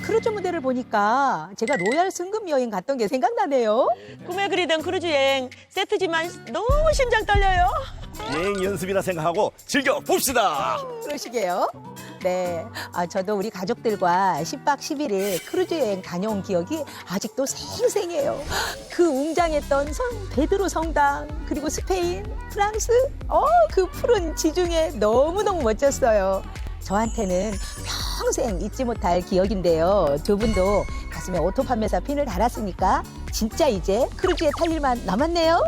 크루즈 무대를 보니까 제가 로얄 승급 여행 갔던 게 생각나네요. 꿈에 그리던 크루즈 여행 세트지만 너무 심장 떨려요. 여행 연습이나 생각하고 즐겨 봅시다. 그러시게요. 네, 저도 우리 가족들과 10박 11일 크루즈 여행 다녀온 기억이 아직도 생생해요. 그 웅장했던 베드로 성당, 그리고 스페인, 프랑스, 그 푸른 지중해 너무너무 멋졌어요. 저한테는 평생 잊지 못할 기억인데요. 두 분도 가슴에 오토 판매사 핀을 달았으니까 진짜 이제 크루즈에 탈 일만 남았네요.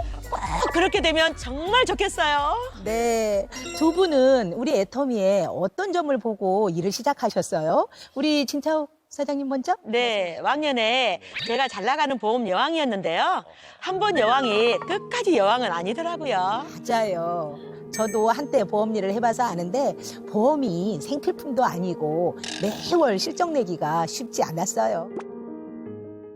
그렇게 되면 정말 좋겠어요. 네, 두 분은 우리 애터미에 어떤 점을 보고 일을 시작하셨어요? 우리 진차욱 사장님 먼저? 네, 왕년에 제가 잘 나가는 보험 여왕이었는데요. 한 번 여왕이 끝까지 여왕은 아니더라고요. 맞아요. 저도 한때 보험 일을 해봐서 아는데 보험이 생필품도 아니고 매월 실적 내기가 쉽지 않았어요.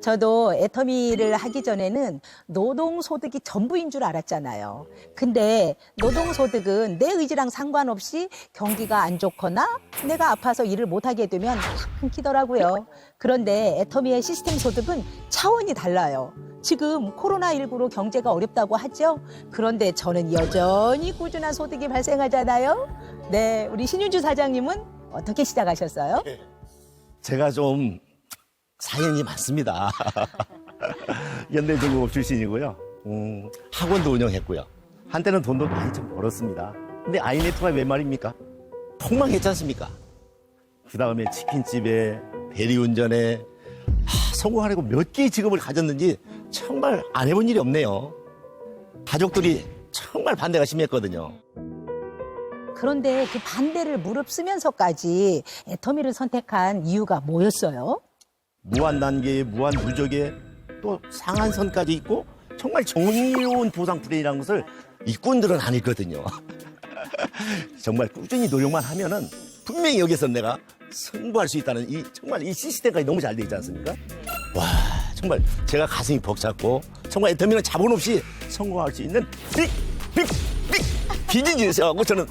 저도 애터미를 하기 전에는 노동소득이 전부인 줄 알았잖아요. 근데 노동소득은 내 의지랑 상관없이 경기가 안 좋거나 내가 아파서 일을 못하게 되면 확 끊기더라고요. 그런데 애터미의 시스템 소득은 차원이 달라요. 지금 코로나19로 경제가 어렵다고 하죠. 그런데 저는 여전히 꾸준한 소득이 발생하잖아요. 네, 우리 신윤주 사장님은 어떻게 시작하셨어요? 제가 좀 사연이 많습니다. 연대중공업 출신이고요. 학원도 운영했고요. 한때는 돈도 많이 좀 벌었습니다. 근데 아이네트가 왜 말입니까? 폭망했지 않습니까? 그 다음에 치킨집에 대리운전에 성공하려고 몇 개의 직업을 가졌는지 정말 안 해본 일이 없네요. 가족들이 정말 반대가 심했거든요. 그런데 그 반대를 무릅쓰면서까지 애터미를 선택한 이유가 뭐였어요? 무한 단계에 무한 누적에 또 상한선까지 있고 정말 정의로운 보상 플랜이라는 것을 일꾼들은 안 읽거든요. 정말 꾸준히 노력만 하면은 분명히 여기서 내가 승부할 수 있다는 정말 이 시스템까지 너무 잘 돼 있지 않습니까? 와, 정말 제가 가슴이 벅찼고 정말 애터미는 자본 없이 성공할 수 있는 빅 비즈니스라고 저는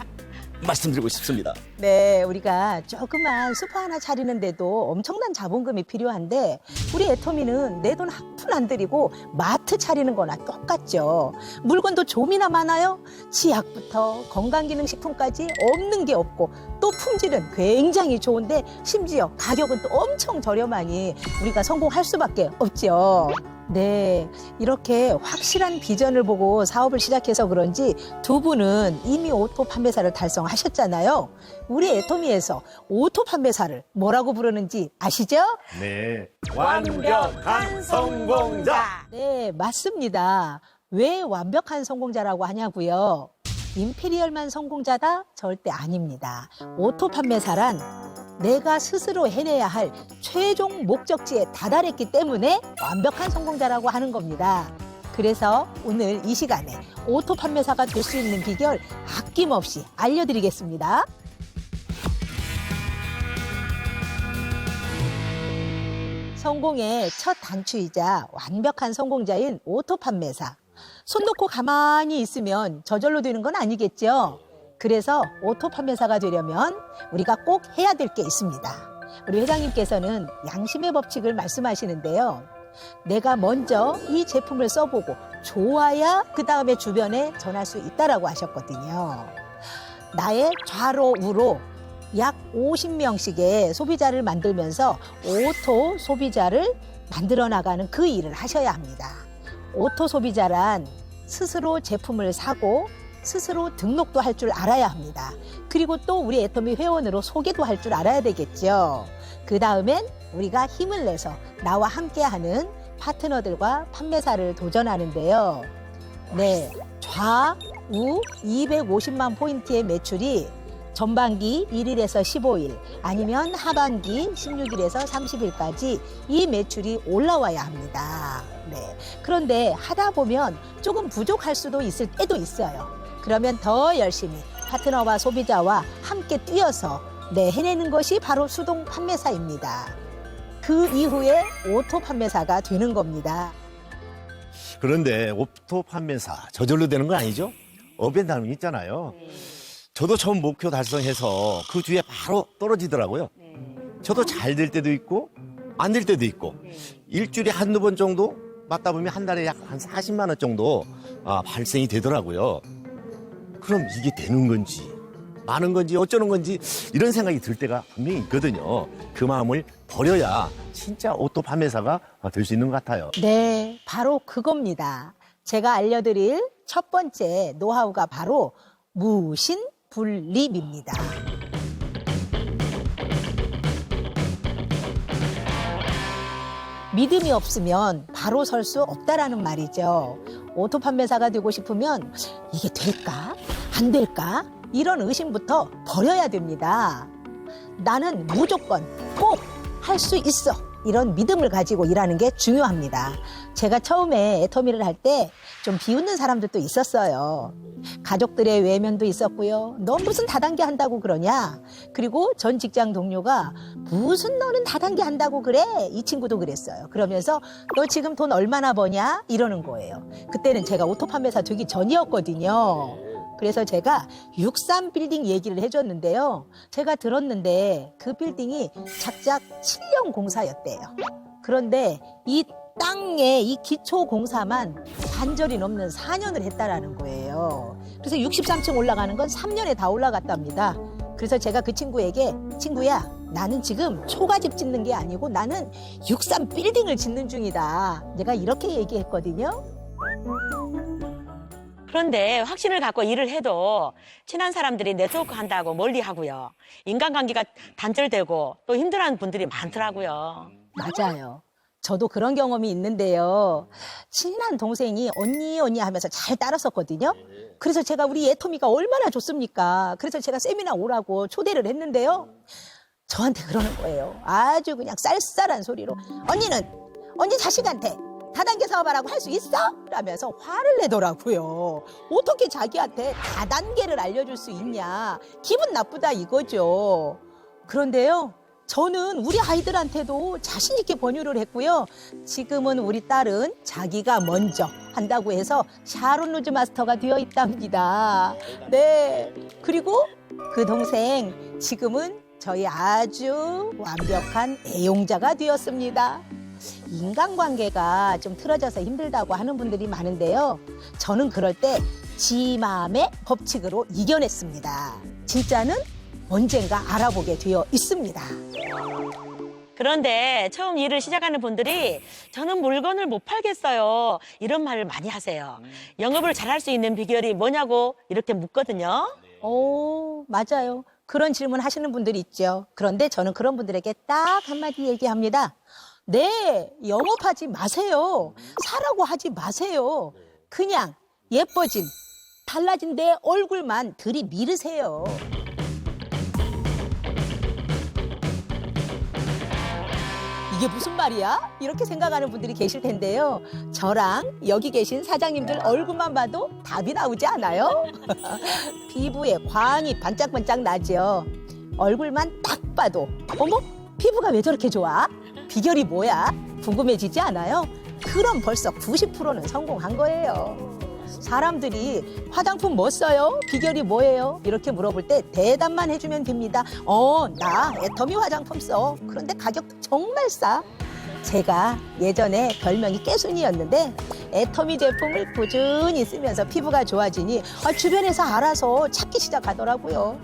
말씀드리고 싶습니다. 네, 우리가 조그만 슈퍼 하나 차리는데도 엄청난 자본금이 필요한데 우리 애터미는 내 돈 한 푼 안 들이고 마트 차리는 거나 똑같죠. 물건도 좀이나 많아요. 치약부터 건강기능식품까지 없는 게 없고 또 품질은 굉장히 좋은데 심지어 가격은 또 엄청 저렴하니 우리가 성공할 수밖에 없죠. 네, 이렇게 확실한 비전을 보고 사업을 시작해서 그런지 두 분은 이미 오토 판매사를 달성하셨잖아요. 우리 애터미에서 오토 판매사를 뭐라고 부르는지 아시죠? 네, 완벽한 성공자. 네, 맞습니다. 왜 완벽한 성공자라고 하냐고요? 임페리얼만 성공자다? 절대 아닙니다. 오토 판매사란 내가 스스로 해내야 할 최종 목적지에 다다랐기 때문에 완벽한 성공자라고 하는 겁니다. 그래서 오늘 이 시간에 오토 판매사가 될 수 있는 비결 아낌없이 알려드리겠습니다. 성공의 첫 단추이자 완벽한 성공자인 오토 판매사. 손 놓고 가만히 있으면 저절로 되는 건 아니겠죠? 그래서 오토 판매사가 되려면 우리가 꼭 해야 될 게 있습니다. 우리 회장님께서는 양심의 법칙을 말씀하시는데요. 내가 먼저 이 제품을 써보고 좋아야 그 다음에 주변에 전할 수 있다라고 하셨거든요. 나의 좌로 우로 약 50명씩의 소비자를 만들면서 오토 소비자를 만들어 나가는 그 일을 하셔야 합니다. 오토 소비자란 스스로 제품을 사고 스스로 등록도 할 줄 알아야 합니다. 그리고 또 우리 애터미 회원으로 소개도 할 줄 알아야 되겠죠. 그 다음엔 우리가 힘을 내서 나와 함께하는 파트너들과 판매사를 도전하는데요. 네, 좌우 250만 포인트의 매출이 전반기 1일에서 15일 아니면 하반기 16일에서 30일까지 이 매출이 올라와야 합니다. 네. 그런데 하다 보면 조금 부족할 수도 있을 때도 있어요. 그러면 더 열심히 파트너와 소비자와 함께 뛰어서 해내는 것이 바로 수동 판매사입니다. 그 이후에 오토 판매사가 되는 겁니다. 그런데 오토 판매사 저절로 되는 건 아니죠? 업앤다운이 있잖아요. 저도 처음 목표 달성해서 그 뒤에 바로 떨어지더라고요. 저도 잘 될 때도 있고 안 될 때도 있고 일주일에 한두 번 정도 맞다 보면 한 달에 약 한 40만 원 정도 발생이 되더라고요. 그럼 이게 되는 건지 많은 건지 어쩌는 건지 이런 생각이 들 때가 분명히 있거든요. 그 마음을 버려야 진짜 오토 판매사가 될 수 있는 것 같아요. 네, 바로 그겁니다. 제가 알려드릴 첫 번째 노하우가 바로 무신분립입니다. 믿음이 없으면 바로 설 수 없다라는 말이죠. 오토 판매사가 되고 싶으면 이게 될까? 안 될까? 이런 의심부터 버려야 됩니다. 나는 무조건 꼭 할 수 있어. 이런 믿음을 가지고 일하는 게 중요합니다. 제가 처음에 애터미를 할 때 좀 비웃는 사람들도 있었어요. 가족들의 외면도 있었고요. 너 무슨 다단계 한다고 그러냐? 그리고 전 직장 동료가 무슨 너는 다단계 한다고 그래? 이 친구도 그랬어요. 그러면서 너 지금 돈 얼마나 버냐? 이러는 거예요. 그때는 제가 오토 판매사 되기 전이었거든요. 그래서 제가 63빌딩 얘기를 해줬는데요. 제가 들었는데 그 빌딩이 작작 7년 공사였대요. 그런데 이 땅에 이 기초 공사만 반절이 넘는 4년을 했다라는 거예요. 그래서 63층 올라가는 건 3년에 다 올라갔답니다. 그래서 제가 그 친구에게 친구야, 나는 지금 초가집 짓는 게 아니고 나는 63빌딩을 짓는 중이다. 내가 이렇게 얘기했거든요. 그런데 확신을 갖고 일을 해도 친한 사람들이 네트워크 한다고 멀리 하고요. 인간관계가 단절되고 또 힘들어하는 분들이 많더라고요. 맞아요. 저도 그런 경험이 있는데요. 친한 동생이 언니 하면서 잘 따랐었거든요. 그래서 제가 우리 애토미가 얼마나 좋습니까? 그래서 제가 세미나 오라고 초대를 했는데요. 저한테 그러는 거예요. 아주 그냥 쌀쌀한 소리로. 언니 자식한테 다단계 사업하라고 할 수 있어? 라면서 화를 내더라고요. 어떻게 자기한테 다단계를 알려줄 수 있냐. 기분 나쁘다 이거죠. 그런데요. 저는 우리 아이들한테도 자신 있게 권유를 했고요. 지금은 우리 딸은 자기가 먼저 한다고 해서 샤론 루즈 마스터가 되어 있답니다. 네. 그리고 그 동생 지금은 저희 아주 완벽한 애용자가 되었습니다. 인간관계가 좀 틀어져서 힘들다고 하는 분들이 많은데요. 저는 그럴 때 지맘의 법칙으로 이겨냈습니다. 진짜는 언젠가 알아보게 되어 있습니다. 그런데 처음 일을 시작하는 분들이 저는 물건을 못 팔겠어요. 이런 말을 많이 하세요. 영업을 잘할 수 있는 비결이 뭐냐고 이렇게 묻거든요. 오, 맞아요. 그런 질문 하시는 분들이 있죠. 그런데 저는 그런 분들에게 딱 한마디 얘기합니다. 네, 영업하지 마세요. 사라고 하지 마세요. 그냥 예뻐진, 달라진 내 얼굴만 들이밀으세요. 이게 무슨 말이야? 이렇게 생각하는 분들이 계실 텐데요. 저랑 여기 계신 사장님들 얼굴만 봐도 답이 나오지 않아요? 피부에 광이 반짝반짝 나죠. 얼굴만 딱 봐도 어머? 피부가 왜 저렇게 좋아? 비결이 뭐야? 궁금해지지 않아요? 그럼 벌써 90%는 성공한 거예요. 사람들이 화장품 뭐 써요? 비결이 뭐예요? 이렇게 물어볼 때 대답만 해주면 됩니다. 나 애터미 화장품 써. 그런데 가격도 정말 싸. 제가 예전에 별명이 깨순이였는데 애터미 제품을 꾸준히 쓰면서 피부가 좋아지니 주변에서 알아서 찾기 시작하더라고요.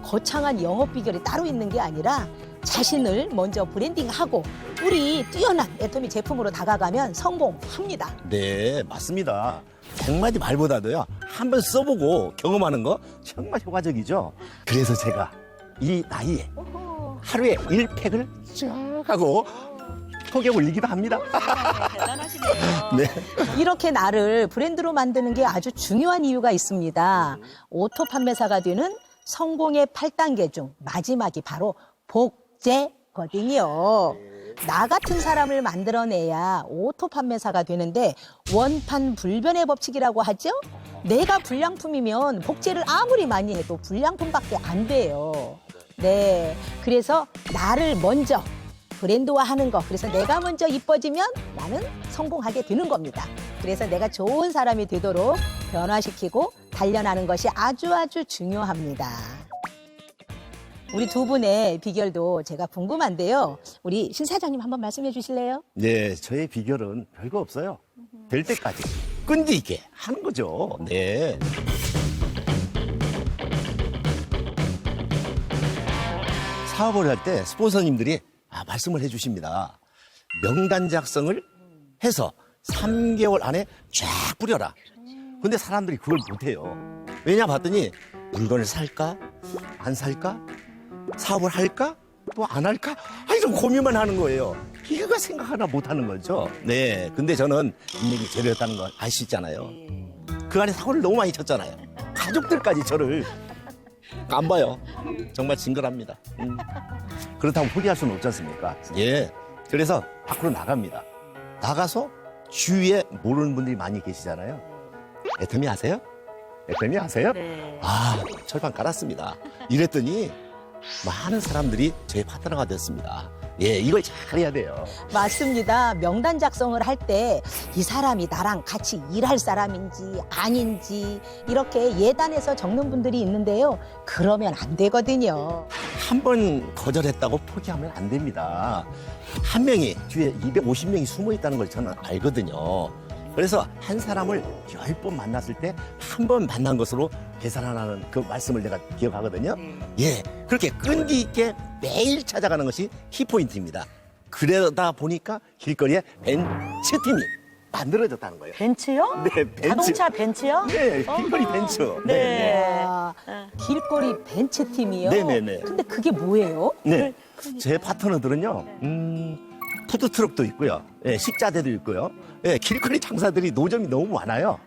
거창한 영업 비결이 따로 있는 게 아니라 자신을 먼저 브랜딩하고 우리 뛰어난 애터미 제품으로 다가가면 성공합니다. 네, 맞습니다. 100마디 말보다도요, 한번 써보고 경험하는 거 정말 효과적이죠. 그래서 제가 이 나이에 하루에 1팩을 쫙 하고 톡에 올리기도 합니다. 대단하시네요. 네. 이렇게 나를 브랜드로 만드는 게 아주 중요한 이유가 있습니다. 오토 판매사가 되는 성공의 8단계 중 마지막이 바로 복제거든요. 나 같은 사람을 만들어내야 오토 판매사가 되는데 원판 불변의 법칙이라고 하죠? 내가 불량품이면 복제를 아무리 많이 해도 불량품밖에 안 돼요. 네, 그래서 나를 먼저 브랜드화하는 거. 그래서 내가 먼저 이뻐지면 나는 성공하게 되는 겁니다. 그래서 내가 좋은 사람이 되도록 변화시키고 단련하는 것이 아주 중요합니다. 우리 두 분의 비결도 제가 궁금한데요. 우리 신 사장님 한번 말씀해 주실래요? 네, 저의 비결은 별거 없어요. 될 때까지 끈기 있게 하는 거죠. 네. 사업을 할 때 스폰서님들이 말씀을 해주십니다. 명단 작성을 해서 3개월 안에 쫙 뿌려라. 근데 사람들이 그걸 못해요. 왜냐 봤더니 물건을 살까? 안 살까? 사업을 할까? 또 안 할까? 이런 고민만 하는 거예요. 이거가 생각 하나 못 하는 거죠. 네. 근데 저는 인맥이 제로였다는 거 아시잖아요. 그 안에 사고를 너무 많이 쳤잖아요. 가족들까지 저를 안 봐요. 정말 징그럽니다. 그렇다고 포기할 수는 없지 않습니까? 예. 그래서 밖으로 나갑니다. 나가서 주위에 모르는 분들이 많이 계시잖아요. 애터미 아세요? 애터미 아세요? 네. 철판 깔았습니다. 이랬더니 많은 사람들이 저의 파트너가 됐습니다. 예, 이걸 잘해야 돼요. 맞습니다. 명단 작성을 할 때 이 사람이 나랑 같이 일할 사람인지 아닌지 이렇게 예단해서 적는 분들이 있는데요. 그러면 안 되거든요. 한 번 거절했다고 포기하면 안 됩니다. 한 명이 뒤에 250명이 숨어 있다는 걸 저는 알거든요. 그래서 한 사람을 10번 만났을 때 한 번 만난 것으로 계산하라는 그 말씀을 내가 기억하거든요. 예, 그렇게 끈기 있게 매일 찾아가는 것이 키포인트입니다. 그러다 보니까 길거리에 벤츠팀이 만들어졌다는 거예요. 벤츠요? 네, 벤츠. 자동차 벤츠요? 네, 길거리 벤츠. 네. 와, 길거리 벤츠 팀이요? 네네네. 근데 그게 뭐예요? 네, 제 파트너들은요, 푸드트럭도 있고요, 예, 식자재도 있고요, 예, 길거리 장사들이 노점이 너무 많아요.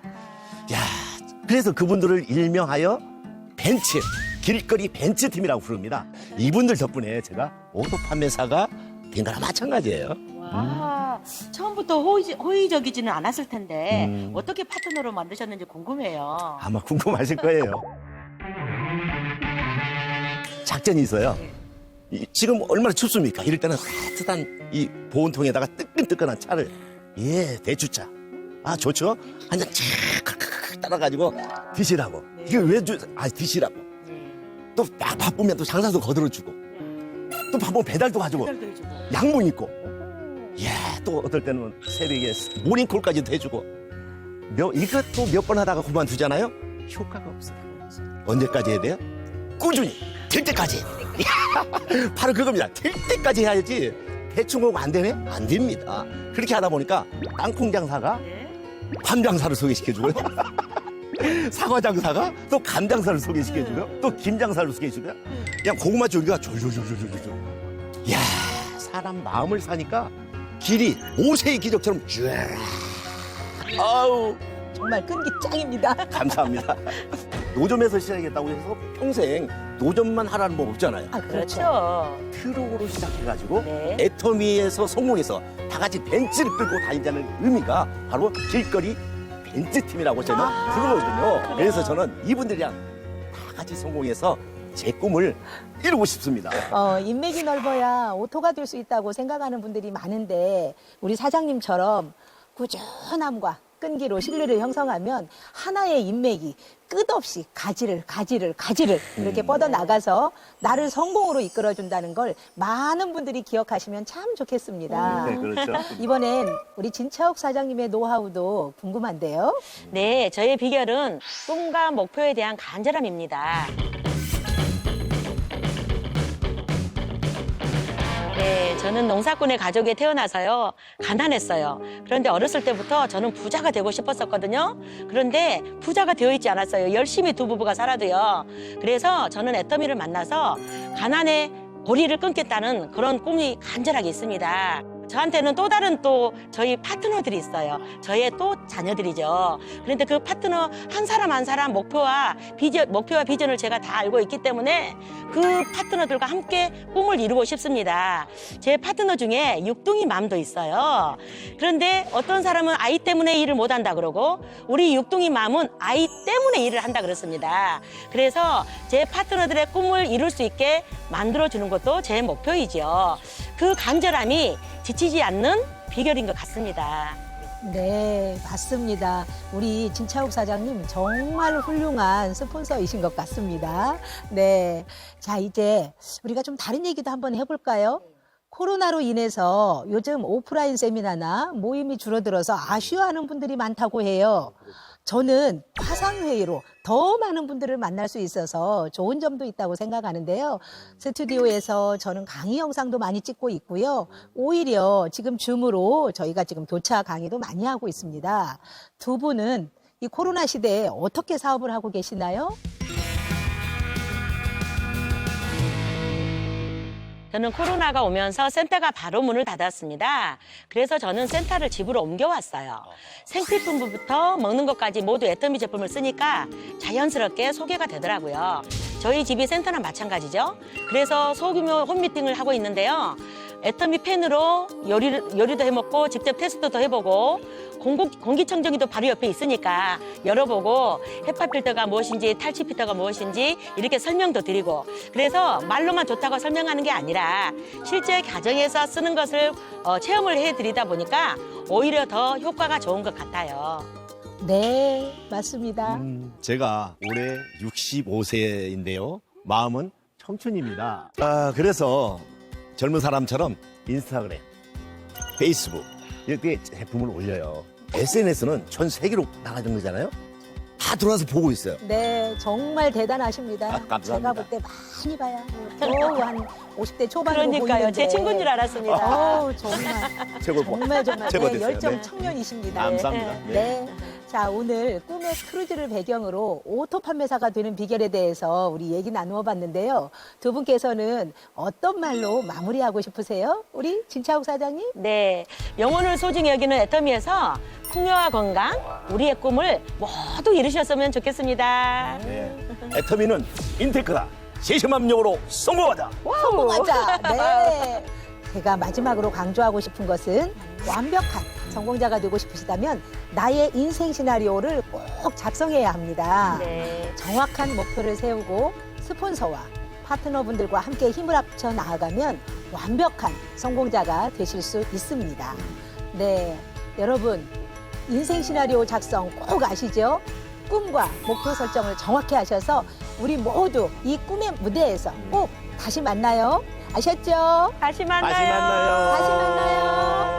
야, 그래서 그분들을 일명하여 벤츠, 길거리 벤츠 팀이라고 부릅니다. 이분들 덕분에 제가 오토 판매사가 된 거랑 마찬가지예요. 와, 처음부터 호의적이지는 않았을 텐데 어떻게 파트너로 만드셨는지 궁금해요. 아마 궁금하실 거예요. 작전이 있어요. 지금 얼마나 춥습니까? 이럴 때는 따뜻한 이 보온통에다가 뜨끈뜨끈한 차를, 예, 대추차. 좋죠? 한 잔 촥 따라가지고 드시라고. 이게 왜 드시라고. 또 막 바쁘면 또 장사도 거들어주고, 또 바쁘면 배달도 가지고, 양문 있고, 예, 또 어떨 때는 새벽에 모닝콜까지도 해주고, 이것도 몇 번 하다가 그만두잖아요? 효과가 없어요. 언제까지 해야 돼요? 꾸준히, 될 때까지. 바로 그겁니다. 될 때까지 해야지. 대충 하면 안 되네? 안 됩니다. 그렇게 하다 보니까 땅콩 장사가 밤 장사를 소개시켜주고요. 사과 장사가 또 감 장사를 소개시켜주고요. 또 김 장사를 소개해주고요. 그냥 고구마 줄기가 졸졸졸졸졸. 이야, 사람 마음을 사니까 길이 모세의 기적처럼 쭉. 아우, 정말 끈기 짱입니다. 감사합니다. 노점에서 시작했다고 해서 평생 노점만 하라는 법 없잖아요. 그렇죠. 트럭으로 시작해가지고 네. 애터미에서 성공해서 다 같이 벤츠를 끌고 다니자는 의미가 바로 길거리 벤츠팀이라고 저는 부르거든요. 그래서 저는 이분들이랑 다 같이 성공해서 제 꿈을 이루고 싶습니다. 인맥이 넓어야 오토가 될 수 있다고 생각하는 분들이 많은데 우리 사장님처럼 꾸준함과 끈기로 신뢰를 형성하면 하나의 인맥이 끝없이 가지를 이렇게 뻗어나가서 나를 성공으로 이끌어준다는 걸 많은 분들이 기억하시면 참 좋겠습니다. 네, 그렇죠. 이번엔 우리 진차옥 사장님의 노하우도 궁금한데요. 네, 저의 비결은 꿈과 목표에 대한 간절함입니다. 네, 저는 농사꾼의 가족에 태어나서요, 가난했어요. 그런데 어렸을 때부터 저는 부자가 되고 싶었었거든요. 그런데 부자가 되어 있지 않았어요. 열심히 두 부부가 살아도요. 그래서 저는 애터미를 만나서 가난의 고리를 끊겠다는 그런 꿈이 간절하게 있습니다. 저한테는 또 다른 또 저희 파트너들이 있어요. 저의 또 자녀들이죠. 그런데 그 파트너 한 사람 한 사람 목표와 비전을 제가 다 알고 있기 때문에 그 파트너들과 함께 꿈을 이루고 싶습니다. 제 파트너 중에 육둥이 맘도 있어요. 그런데 어떤 사람은 아이 때문에 일을 못한다 그러고 우리 육둥이 맘은 아이 때문에 일을 한다 그랬습니다. 그래서 제 파트너들의 꿈을 이룰 수 있게 만들어주는 것도 제 목표이죠. 그 간절함이 지치지 않는 비결인 것 같습니다. 네, 맞습니다. 우리 진차욱 사장님 정말 훌륭한 스폰서이신 것 같습니다. 네. 자, 이제 우리가 좀 다른 얘기도 한번 해볼까요? 코로나로 인해서 요즘 오프라인 세미나나 모임이 줄어들어서 아쉬워하는 분들이 많다고 해요. 저는 화상회의로 더 많은 분들을 만날 수 있어서 좋은 점도 있다고 생각하는데요. 스튜디오에서 저는 강의 영상도 많이 찍고 있고요. 오히려 지금 줌으로 저희가 지금 교차 강의도 많이 하고 있습니다. 두 분은 이 코로나 시대에 어떻게 사업을 하고 계시나요? 저는 코로나가 오면서 센터가 바로 문을 닫았습니다. 그래서 저는 센터를 집으로 옮겨왔어요. 생필품부터 먹는 것까지 모두 애터미 제품을 쓰니까 자연스럽게 소개가 되더라고요. 저희 집이 센터랑 마찬가지죠. 그래서 소규모 홈미팅을 하고 있는데요. 애터미 펜으로 요리도 해먹고 직접 테스트도 해보고 공기청정기도 바로 옆에 있으니까 열어보고 헤파 필터가 무엇인지 탈취 필터가 무엇인지 이렇게 설명도 드리고 그래서 말로만 좋다고 설명하는 게 아니라 실제 가정에서 쓰는 것을 체험을 해드리다 보니까 오히려 더 효과가 좋은 것 같아요. 네, 맞습니다. 제가 올해 65세인데요. 마음은 청춘입니다. 그래서 젊은 사람처럼 인스타그램, 페이스북 이렇게 제품을 올려요. SNS는 전 세계로 나가는 거잖아요. 다 들어와서 보고 있어요. 네, 정말 대단하십니다. 감사합니다. 제가 볼 때 많이 봐요. 겨우 한 50대 초반으로 그러니까요. 보이는데. 제 친구인 줄 알았습니다. 정말. 최고. 정말 최고 네, 됐어요. 열정 네. 청년이십니다. 감사합니다. 네. 네. 자, 오늘 꿈의 크루즈를 배경으로 오토 판매사가 되는 비결에 대해서 우리 얘기 나누어 봤는데요. 두 분께서는 어떤 말로 마무리하고 싶으세요? 우리 진차욱 사장님? 네, 영혼을 소중히 여기는 애터미에서 풍요와 건강, 우리의 꿈을 모두 이루셨으면 좋겠습니다. 네. 애터미는 인테크다. 세심함용으로 성공하자. 성공하자. 네. 제가 마지막으로 강조하고 싶은 것은 완벽한 성공자가 되고 싶으시다면 나의 인생 시나리오를 꼭 작성해야 합니다. 네. 정확한 목표를 세우고 스폰서와 파트너분들과 함께 힘을 합쳐 나아가면 완벽한 성공자가 되실 수 있습니다. 네, 여러분 인생 시나리오 작성 꼭 아시죠? 꿈과 목표 설정을 정확히 하셔서 우리 모두 이 꿈의 무대에서 꼭 다시 만나요. 아셨죠? 다시 만나요. 다시 만나요. 다시 만나요.